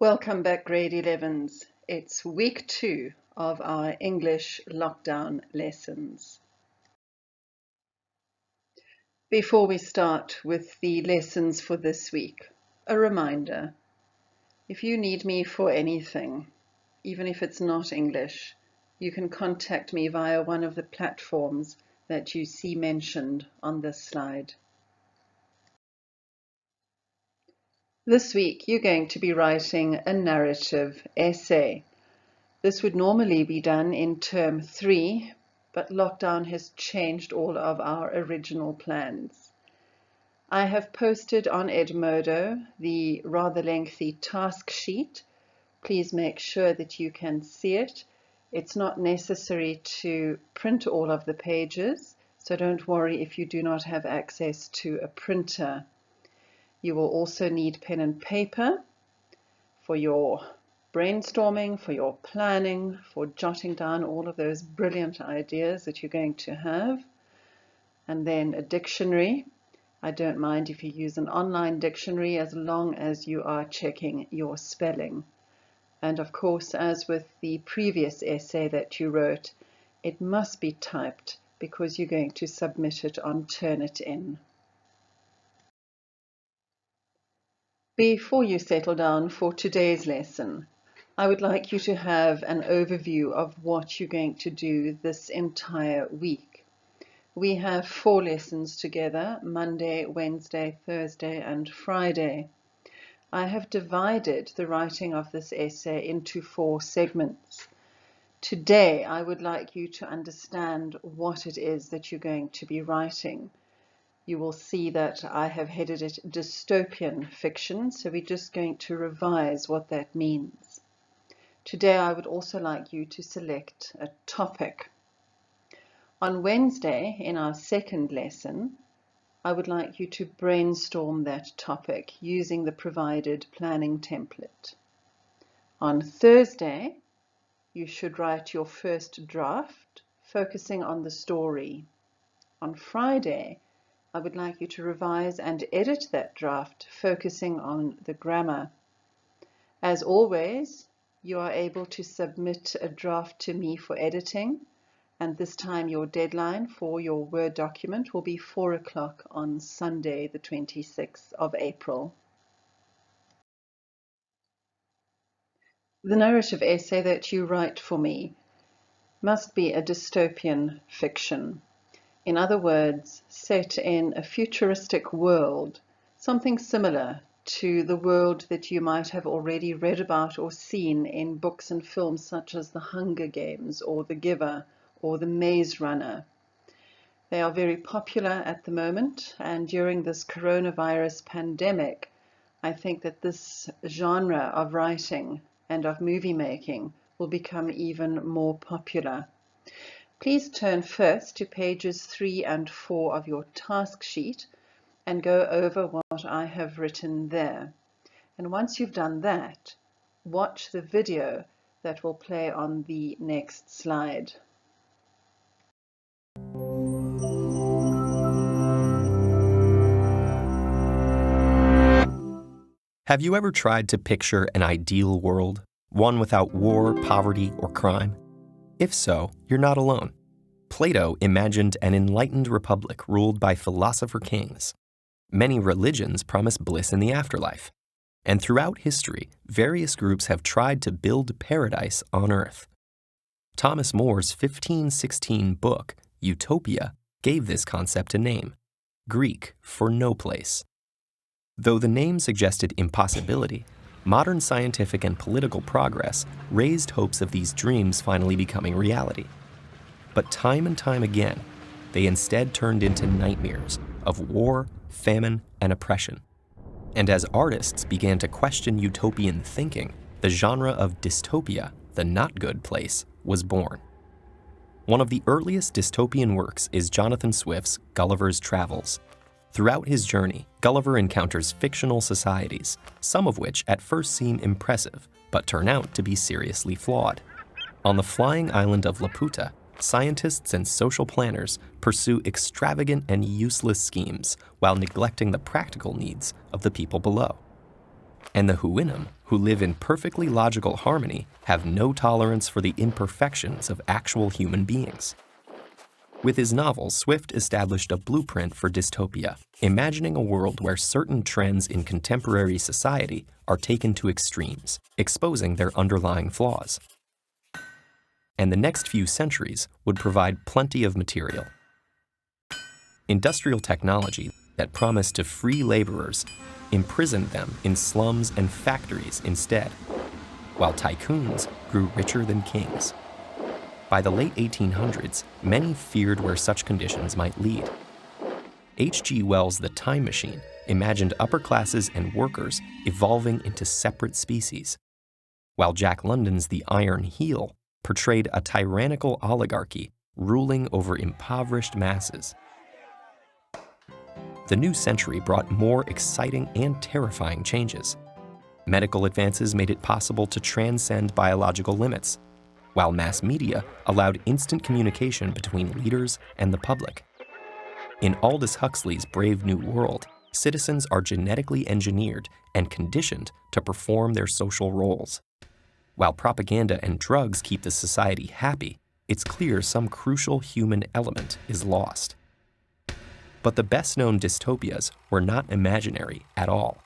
Welcome back, grade 11s. It's week 2 of our English lockdown lessons. Before we start with the lessons for this week, a reminder. If you need me for anything, even if it's not English, you can contact me via one of the platforms that you see mentioned on this slide. This week, you're going to be writing a narrative essay. This would normally be done in term 3, but lockdown has changed all of our original plans. I have posted on Edmodo the rather lengthy task sheet. Please make sure that you can see it. It's not necessary to print all of the pages, so don't worry if you do not have access to a printer. You will also need pen and paper for your brainstorming, for your planning, for jotting down all of those brilliant ideas that you're going to have. And then a dictionary. I don't mind if you use an online dictionary as long as you are checking your spelling. And of course, as with the previous essay that you wrote, it must be typed because you're going to submit it on Turnitin. Before you settle down for today's lesson, I would like you to have an overview of what you're going to do this entire week. We have 4 lessons together, Monday, Wednesday, Thursday, and Friday. I have divided the writing of this essay into 4 segments. Today, I would like you to understand what it is that you're going to be writing. You will see that I have headed it dystopian fiction, so we're just going to revise what that means. Today I would also like you to select a topic. On Wednesday, in our second lesson, I would like you to brainstorm that topic using the provided planning template. On Thursday, you should write your first draft, focusing on the story. On Friday, I would like you to revise and edit that draft, focusing on the grammar. As always, you are able to submit a draft to me for editing, and this time your deadline for your Word document will be 4 o'clock on Sunday, the 26th of April. The narrative essay that you write for me must be a dystopian fiction. In other words, set in a futuristic world, something similar to the world that you might have already read about or seen in books and films such as The Hunger Games or The Giver or The Maze Runner. They are very popular at the moment, and during this coronavirus pandemic, I think that this genre of writing and of movie making will become even more popular. Please turn first to pages 3 and 4 of your task sheet and go over what I have written there. And once you've done that, watch the video that will play on the next slide. Have you ever tried to picture an ideal world, one without war, poverty, or crime? If so, you're not alone. Plato imagined an enlightened republic ruled by philosopher kings. Many religions promise bliss in the afterlife. And throughout history, various groups have tried to build paradise on earth. Thomas More's 1516 book, Utopia, gave this concept a name, Greek for no place. Though the name suggested impossibility, modern scientific and political progress raised hopes of these dreams finally becoming reality. But time and time again, they instead turned into nightmares of war, famine, and oppression. And as artists began to question utopian thinking, the genre of dystopia, the not good place, was born. One of the earliest dystopian works is Jonathan Swift's Gulliver's Travels. Throughout his journey, Gulliver encounters fictional societies, some of which at first seem impressive, but turn out to be seriously flawed. On the flying island of Laputa, scientists and social planners pursue extravagant and useless schemes while neglecting the practical needs of the people below. And the Huinum, who live in perfectly logical harmony, have no tolerance for the imperfections of actual human beings. With his novels, Swift established a blueprint for dystopia, imagining a world where certain trends in contemporary society are taken to extremes, exposing their underlying flaws. And the next few centuries would provide plenty of material. Industrial technology that promised to free laborers imprisoned them in slums and factories instead, while tycoons grew richer than kings. By the late 1800s, many feared where such conditions might lead. H.G. Wells' The Time Machine imagined upper classes and workers evolving into separate species, while Jack London's The Iron Heel portrayed a tyrannical oligarchy ruling over impoverished masses. The new century brought more exciting and terrifying changes. Medical advances made it possible to transcend biological limits, while mass media allowed instant communication between leaders and the public. In Aldous Huxley's Brave New World, citizens are genetically engineered and conditioned to perform their social roles. While propaganda and drugs keep the society happy, it's clear some crucial human element is lost. But the best-known dystopias were not imaginary at all.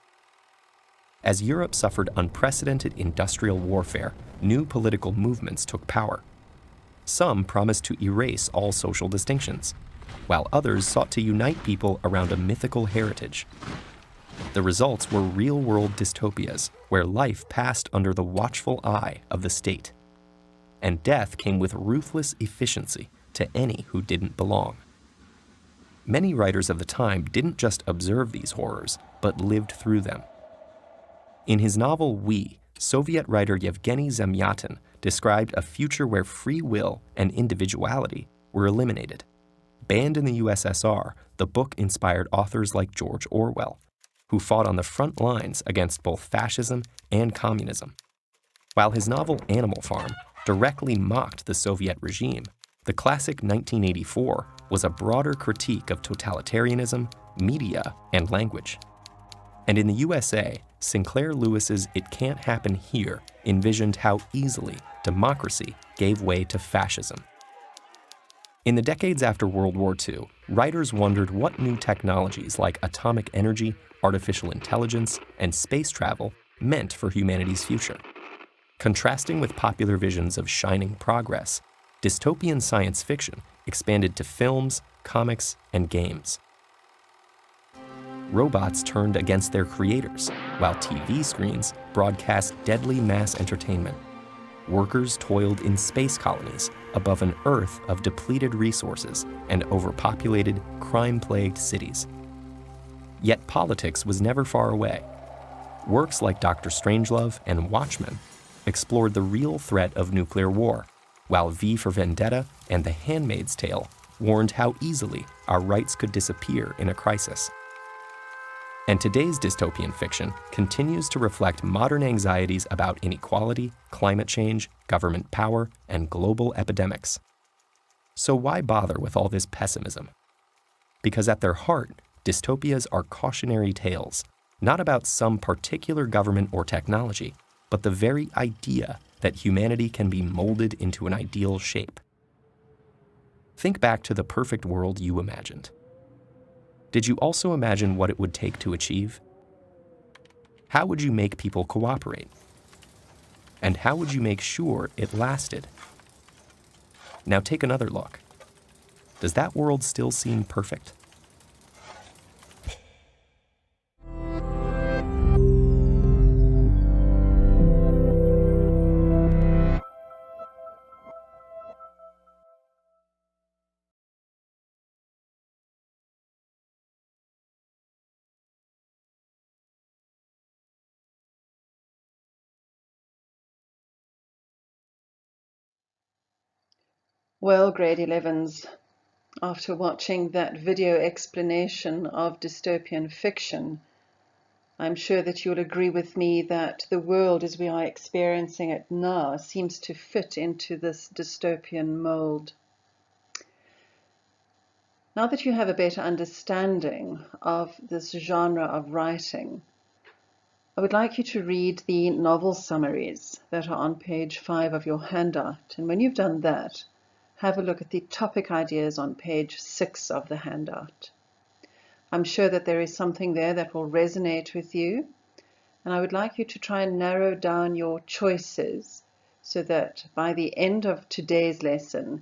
As Europe suffered unprecedented industrial warfare, new political movements took power. Some promised to erase all social distinctions, while others sought to unite people around a mythical heritage. The results were real-world dystopias where life passed under the watchful eye of the state, and death came with ruthless efficiency to any who didn't belong. Many writers of the time didn't just observe these horrors, but lived through them. In his novel We, Soviet writer Yevgeny Zamyatin described a future where free will and individuality were eliminated. Banned in the USSR, the book inspired authors like George Orwell, who fought on the front lines against both fascism and communism. While his novel Animal Farm directly mocked the Soviet regime, the classic 1984 was a broader critique of totalitarianism, media, and language. And in the USA, Sinclair Lewis's It Can't Happen Here envisioned how easily democracy gave way to fascism. In the decades after World War II, writers wondered what new technologies like atomic energy, artificial intelligence, and space travel meant for humanity's future. Contrasting with popular visions of shining progress, dystopian science fiction expanded to films, comics, and games. Robots turned against their creators, while TV screens broadcast deadly mass entertainment. Workers toiled in space colonies above an Earth of depleted resources and overpopulated, crime-plagued cities. Yet politics was never far away. Works like Dr. Strangelove and Watchmen explored the real threat of nuclear war, while V for Vendetta and The Handmaid's Tale warned how easily our rights could disappear in a crisis. And today's dystopian fiction continues to reflect modern anxieties about inequality, climate change, government power, and global epidemics. So why bother with all this pessimism? Because at their heart, dystopias are cautionary tales, not about some particular government or technology, but the very idea that humanity can be molded into an ideal shape. Think back to the perfect world you imagined. Did you also imagine what it would take to achieve? How would you make people cooperate? And how would you make sure it lasted? Now take another look. Does that world still seem perfect? Well, grade 11s, after watching that video explanation of dystopian fiction, I'm sure that you'll agree with me that the world as we are experiencing it now seems to fit into this dystopian mold. Now that you have a better understanding of this genre of writing, I would like you to read the novel summaries that are on page 5 of your handout. And when you've done that, have a look at the topic ideas on page 6 of the handout. I'm sure that there is something there that will resonate with you. And I would like you to try and narrow down your choices so that by the end of today's lesson,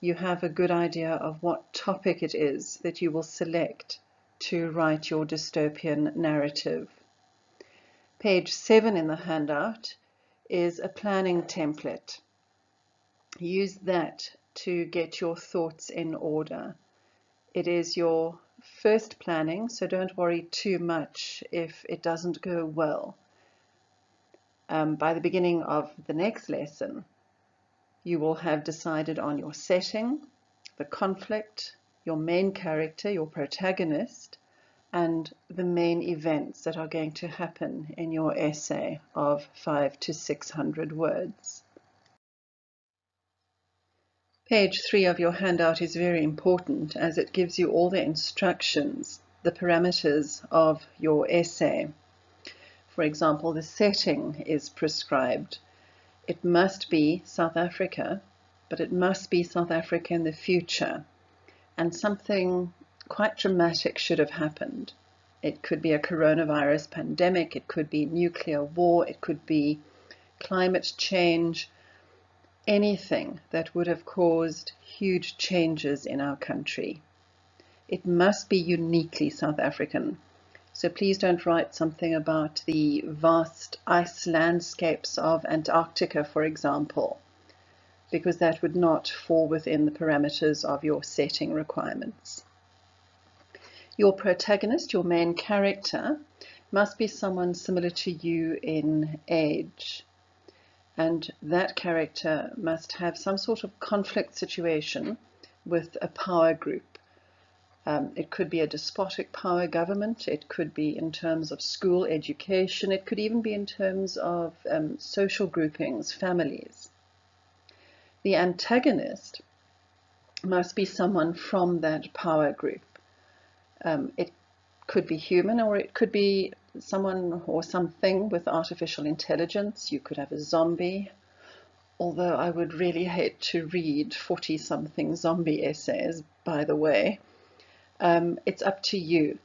you have a good idea of what topic it is that you will select to write your dystopian narrative. Page 7 in the handout is a planning template. Use that to get your thoughts in order. It is your first planning, so don't worry too much if it doesn't go well. By the beginning of the next lesson, you will have decided on your setting, the conflict, your main character, your protagonist, and the main events that are going to happen in your essay of 500 to 600 words. Page 3 of your handout is very important as it gives you all the instructions, the parameters of your essay. For example, the setting is prescribed. It must be South Africa, but it must be South Africa in the future. And something quite dramatic should have happened. It could be a coronavirus pandemic, it could be nuclear war, it could be climate change, anything that would have caused huge changes in our country. It must be uniquely South African. So please don't write something about the vast ice landscapes of Antarctica, for example, because that would not fall within the parameters of your setting requirements. Your protagonist, your main character, must be someone similar to you in age. And that character must have some sort of conflict situation with a power group. It could be a despotic power government, it could be in terms of school education, it could even be in terms of social groupings, families. The antagonist must be someone from that power group. It could be human, or it could be someone or something with artificial intelligence. You could have a zombie, although I would really hate to read 40-something zombie essays, by the way. It's up to you.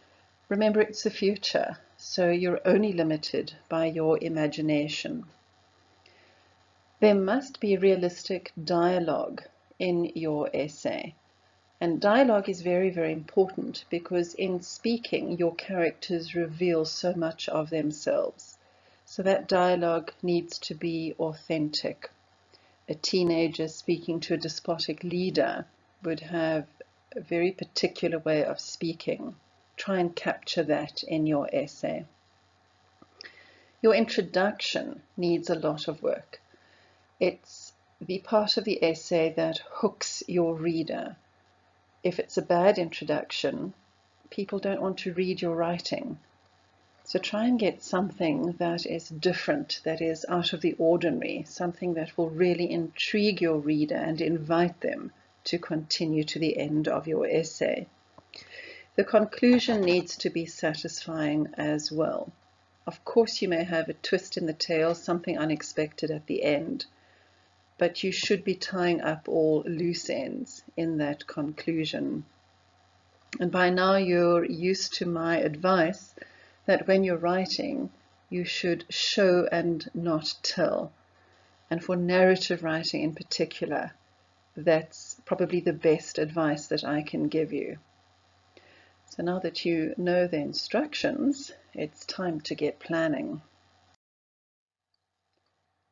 Remember, it's the future, so you're only limited by your imagination. There must be realistic dialogue in your essay. And dialogue is very, very important because in speaking, your characters reveal so much of themselves. So that dialogue needs to be authentic. A teenager speaking to a despotic leader would have a very particular way of speaking. Try and capture that in your essay. Your introduction needs a lot of work. It's the part of the essay that hooks your reader. If it's a bad introduction, people don't want to read your writing. So try and get something that is different, that is out of the ordinary, something that will really intrigue your reader and invite them to continue to the end of your essay. The conclusion needs to be satisfying as well. Of course, you may have a twist in the tale, something unexpected at the end, but you should be tying up all loose ends in that conclusion. And by now you're used to my advice that when you're writing, you should show and not tell. And for narrative writing in particular, that's probably the best advice that I can give you. So now that you know the instructions, it's time to get planning.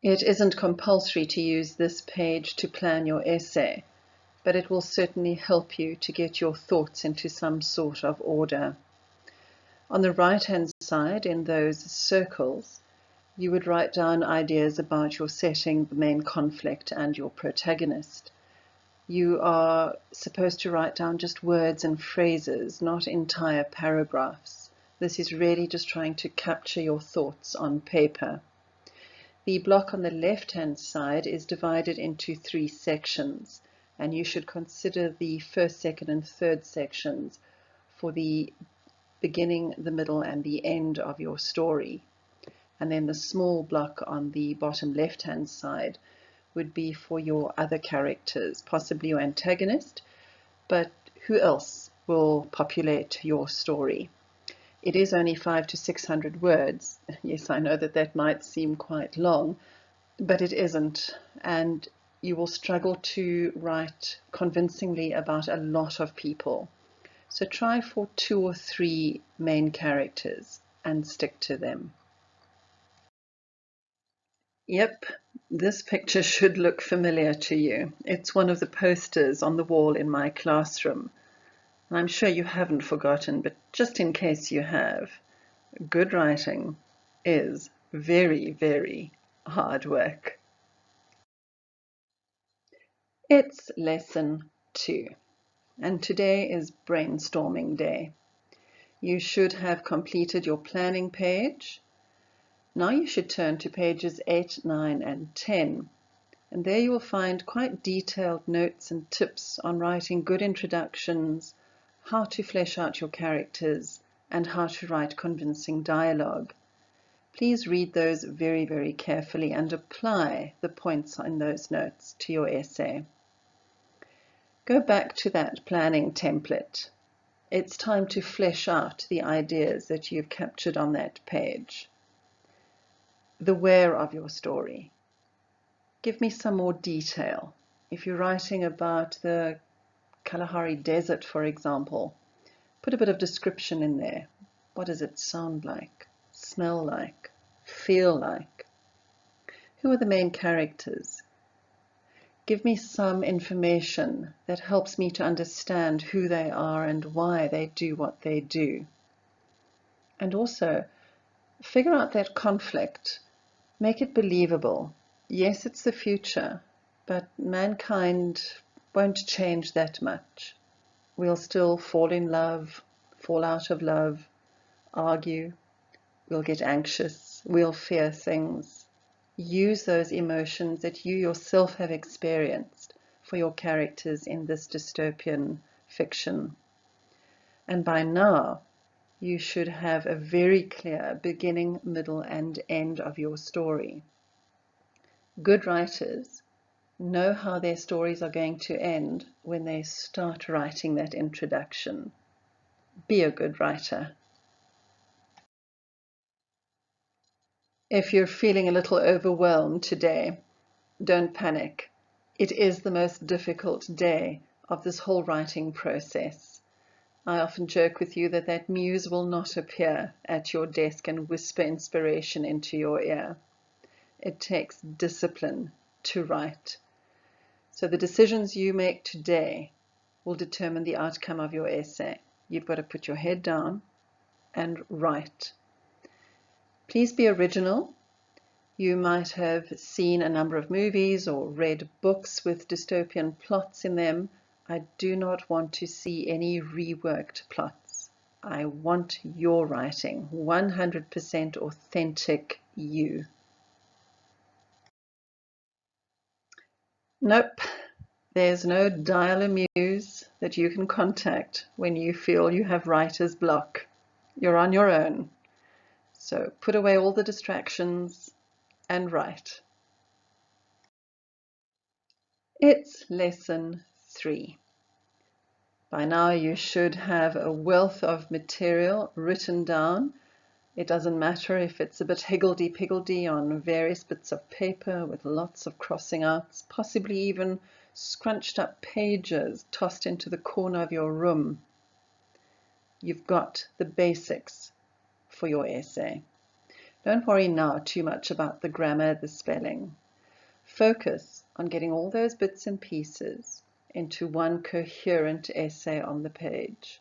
It isn't compulsory to use this page to plan your essay, but it will certainly help you to get your thoughts into some sort of order. On the right-hand side, in those circles, you would write down ideas about your setting, the main conflict, and your protagonist. You are supposed to write down just words and phrases, not entire paragraphs. This is really just trying to capture your thoughts on paper. The block on the left-hand side is divided into 3 sections, and you should consider the first, second, and third sections for the beginning, the middle, and the end of your story. And then the small block on the bottom left-hand side would be for your other characters, possibly your antagonist, but who else will populate your story? It is only 500 to 600 words. Yes, I know that that might seem quite long, but it isn't. And you will struggle to write convincingly about a lot of people. So try for 2 or 3 main characters and stick to them. Yep, this picture should look familiar to you. It's one of the posters on the wall in my classroom. And I'm sure you haven't forgotten, but just in case you have, good writing is very, very hard work. It's lesson 2, and today is brainstorming day. You should have completed your planning page. Now you should turn to pages 8, 9, and 10. And there you will find quite detailed notes and tips on writing good introductions, how to flesh out your characters, and how to write convincing dialogue. Please read those very, very carefully and apply the points in those notes to your essay. Go back to that planning template. It's time to flesh out the ideas that you've captured on that page. The where of your story. Give me some more detail. If you're writing about the Kalahari Desert, for example, put a bit of description in there. What does it sound like, smell like, feel like? Who are the main characters? Give me some information that helps me to understand who they are and why they do what they do. And also, figure out that conflict. Make it believable. Yes, it's the future, but mankind won't change that much. We'll still fall in love, fall out of love, argue, we'll get anxious, we'll fear things. Use those emotions that you yourself have experienced for your characters in this dystopian fiction. And by now, you should have a very clear beginning, middle, and end of your story. Good writers know how their stories are going to end when they start writing that introduction. Be a good writer. If you're feeling a little overwhelmed today, don't panic. It is the most difficult day of this whole writing process. I often joke with you that that muse will not appear at your desk and whisper inspiration into your ear. It takes discipline to write. So the decisions you make today will determine the outcome of your essay. You've got to put your head down and write. Please be original. You might have seen a number of movies or read books with dystopian plots in them. I do not want to see any reworked plots. I want your writing, 100% authentic you. Nope, there's no dial-a-muse that you can contact when you feel you have writer's block. You're on your own. So put away all the distractions and write. It's lesson 3. By now you should have a wealth of material written down. It doesn't matter if it's a bit higgledy-piggledy on various bits of paper with lots of crossing outs, possibly even scrunched up pages tossed into the corner of your room. You've got the basics for your essay. Don't worry now too much about the grammar, the spelling. Focus on getting all those bits and pieces into one coherent essay on the page.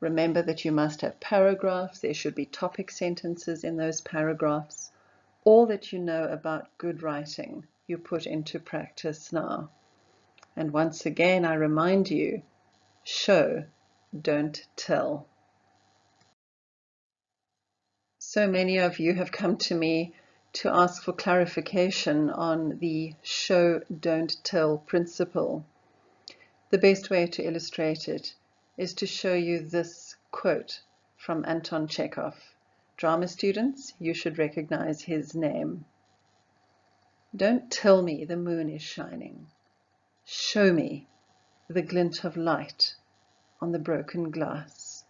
Remember that you must have paragraphs. There should be topic sentences in those paragraphs. All that you know about good writing, you put into practice now. And once again, I remind you, show, don't tell. So many of you have come to me to ask for clarification on the show, don't tell principle. The best way to illustrate it is to show you this quote from Anton Chekhov. Drama students, you should recognize his name. Don't tell me the moon is shining. Show me the glint of light on the broken glass.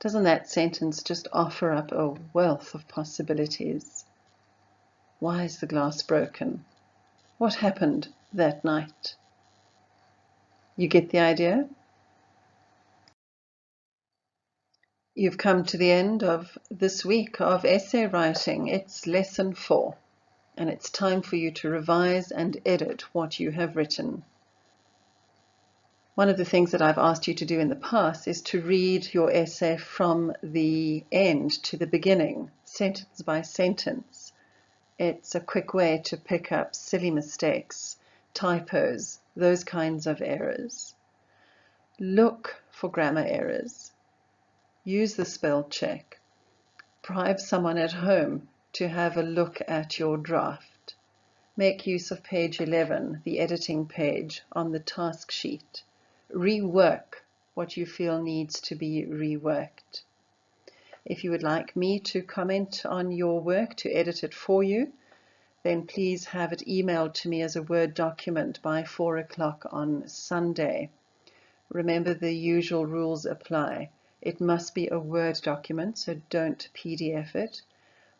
Doesn't that sentence just offer up a wealth of possibilities? Why is the glass broken? What happened that night? You get the idea? You've come to the end of this week of essay writing. It's lesson 4, and it's time for you to revise and edit what you have written. One of the things that I've asked you to do in the past is to read your essay from the end to the beginning, sentence by sentence. It's a quick way to pick up silly mistakes, typos, those kinds of errors. Look for grammar errors. Use the spell check. Bribe someone at home to have a look at your draft. Make use of page 11, the editing page, on the task sheet. Rework what you feel needs to be reworked. If you would like me to comment on your work, to edit it for you, then please have it emailed to me as a Word document by 4 o'clock on Sunday. Remember, the usual rules apply. It must be a Word document, so don't PDF it.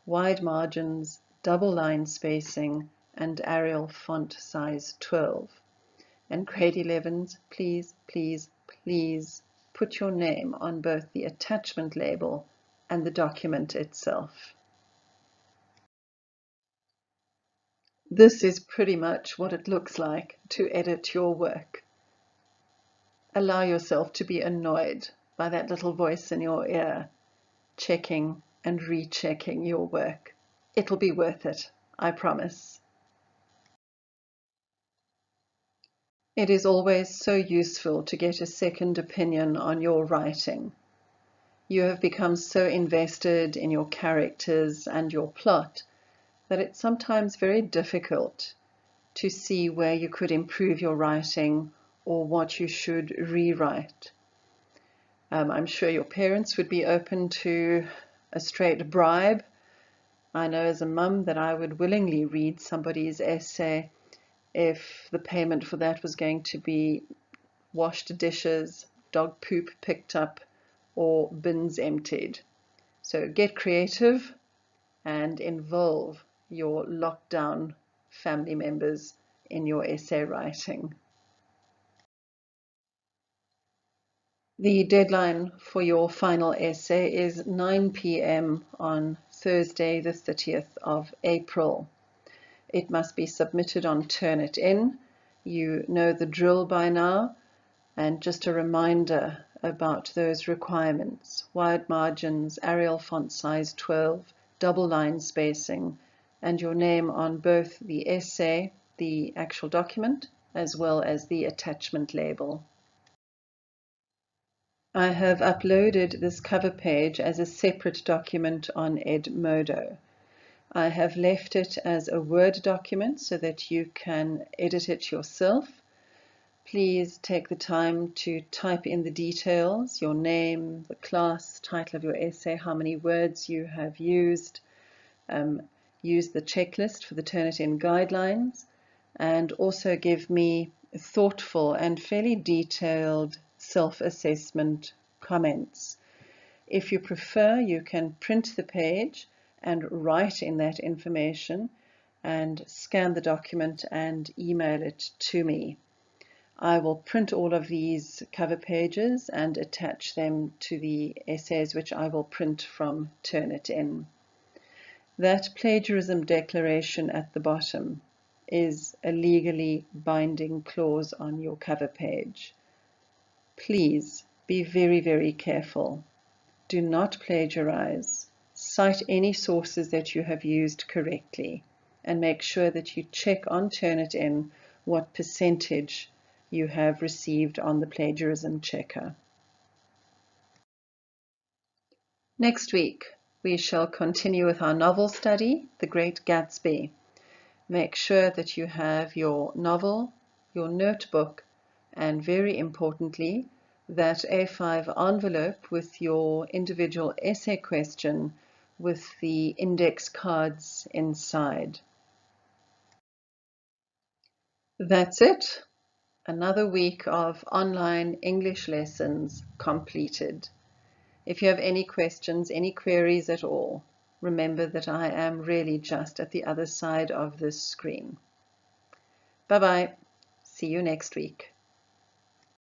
Wide margins, double line spacing, and Arial font size 12. And grade 11s, please, please, please put your name on both the attachment label and the document itself. This is pretty much what it looks like to edit your work. Allow yourself to be annoyed by that little voice in your ear, checking and rechecking your work. It'll be worth it, I promise. It is always so useful to get a second opinion on your writing. You have become so invested in your characters and your plot that it's sometimes very difficult to see where you could improve your writing or what you should rewrite. I'm sure your parents would be open to a straight bribe. I know as a mum that I would willingly read somebody's essay if the payment for that was going to be washed dishes, dog poop picked up, or bins emptied. So get creative and involve your lockdown family members in your essay writing. The deadline for your final essay is 9 p.m. on Thursday, the 30th of April. It must be submitted on Turnitin. You know the drill by now. And just a reminder about those requirements: wide margins, Arial font size 12, double line spacing, and your name on both the essay, the actual document, as well as the attachment label. I have uploaded this cover page as a separate document on Edmodo. I have left it as a Word document so that you can edit it yourself. Please take the time to type in the details, your name, the class, title of your essay, how many words you have used. Use the checklist for the Turnitin guidelines, and also give me thoughtful and fairly detailed self-assessment comments. If you prefer, you can print the page and write in that information and scan the document and email it to me. I will print all of these cover pages and attach them to the essays, which I will print from Turnitin. That plagiarism declaration at the bottom is a legally binding clause on your cover page. Please be very, very careful. Do not plagiarize. Cite any sources that you have used correctly, and make sure that you check on Turnitin what percentage you have received on the plagiarism checker. Next week, we shall continue with our novel study, The Great Gatsby. Make sure that you have your novel, your notebook, and very importantly, that A5 envelope with your individual essay question with the index cards inside. That's it. Another week of online English lessons completed. If you have any questions, any queries at all, remember that I am really just at the other side of this screen. Bye-bye. See you next week.